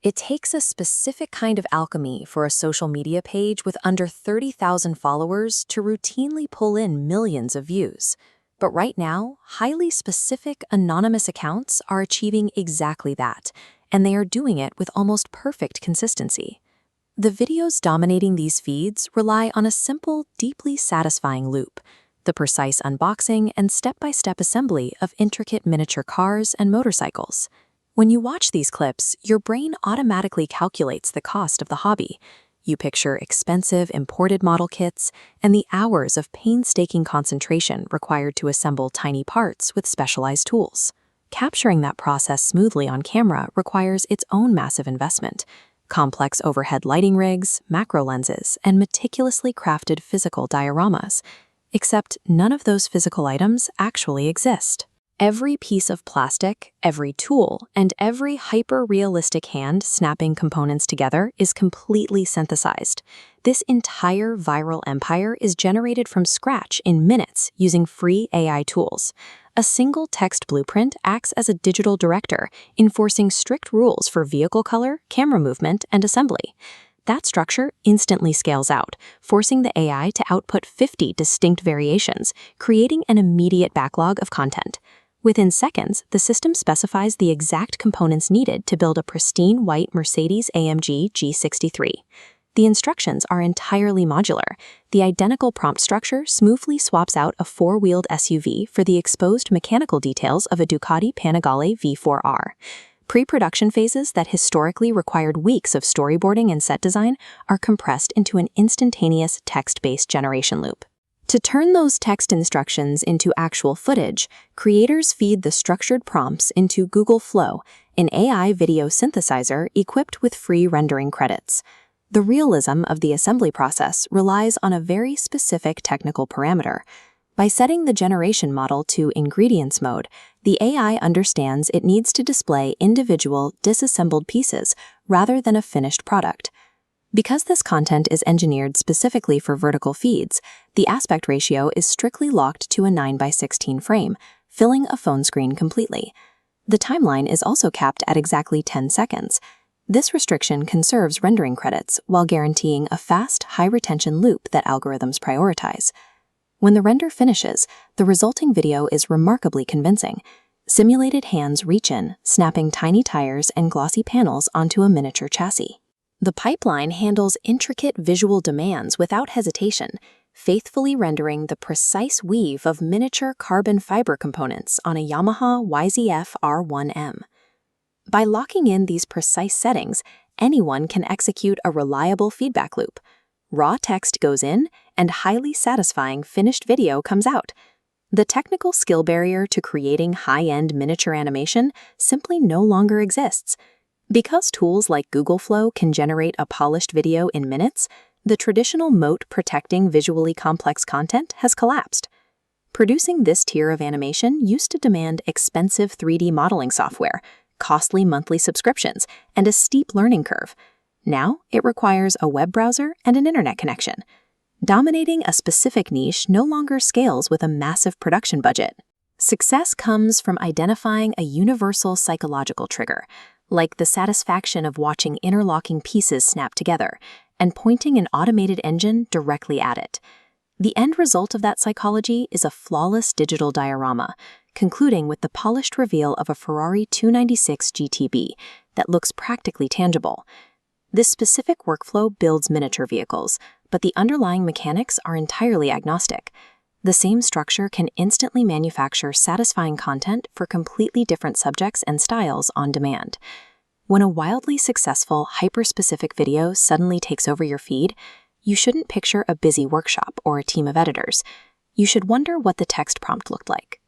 It takes a specific kind of alchemy for a social media page with under 30,000 followers to routinely pull in millions of views. But right now, highly specific anonymous accounts are achieving exactly that, and they are doing it with almost perfect consistency. The videos dominating these feeds rely on a simple, deeply satisfying loop: the precise unboxing and step-by-step assembly of intricate miniature cars and motorcycles. When you watch these clips, your brain automatically calculates the cost of the hobby. You picture expensive imported model kits and the hours of painstaking concentration required to assemble tiny parts with specialized tools. Capturing that process smoothly on camera requires its own massive investment: complex overhead lighting rigs, macro lenses, and meticulously crafted physical dioramas. Except none of those physical items actually exist. Every piece of plastic, every tool, and every hyper-realistic hand snapping components together is completely synthesized. This entire viral empire is generated from scratch in minutes using free AI tools. A single text blueprint acts as a digital director, enforcing strict rules for vehicle color, camera movement, and assembly. That structure instantly scales out, forcing the AI to output 50 distinct variations, creating an immediate backlog of content. Within seconds, the system specifies the exact components needed to build a pristine white Mercedes-AMG G63. The instructions are entirely modular. The identical prompt structure smoothly swaps out a four-wheeled SUV for the exposed mechanical details of a Ducati Panigale V4R. Pre-production phases that historically required weeks of storyboarding and set design are compressed into an instantaneous text-based generation loop. To turn those text instructions into actual footage, creators feed the structured prompts into Google Flow, an AI video synthesizer equipped with free rendering credits. The realism of the assembly process relies on a very specific technical parameter. By setting the generation model to ingredients mode, the AI understands it needs to display individual, disassembled pieces rather than a finished product. Because this content is engineered specifically for vertical feeds, the aspect ratio is strictly locked to a 9:16 frame, filling a phone screen completely. The timeline is also capped at exactly 10 seconds. This restriction conserves rendering credits while guaranteeing a fast, high-retention loop that algorithms prioritize. When the render finishes, the resulting video is remarkably convincing. Simulated hands reach in, snapping tiny tires and glossy panels onto a miniature chassis. The pipeline handles intricate visual demands without hesitation, faithfully rendering the precise weave of miniature carbon fiber components on a Yamaha YZF R1M. By locking in these precise settings, anyone can execute a reliable feedback loop. Raw text goes in, and highly satisfying finished video comes out. The technical skill barrier to creating high-end miniature animation simply no longer exists. Because tools like Google Flow can generate a polished video in minutes, the traditional moat protecting visually complex content has collapsed. Producing this tier of animation used to demand expensive 3D modeling software, costly monthly subscriptions, and a steep learning curve. Now, it requires a web browser and an internet connection. Dominating a specific niche no longer scales with a massive production budget. Success comes from identifying a universal psychological trigger, like the satisfaction of watching interlocking pieces snap together, and pointing an automated engine directly at it. The end result of that psychology is a flawless digital diorama, concluding with the polished reveal of a Ferrari 296 GTB that looks practically tangible. This specific workflow builds miniature vehicles, but the underlying mechanics are entirely agnostic. The same structure can instantly manufacture satisfying content for completely different subjects and styles on demand. When a wildly successful, hyper-specific video suddenly takes over your feed, you shouldn't picture a busy workshop or a team of editors. You should wonder what the text prompt looked like.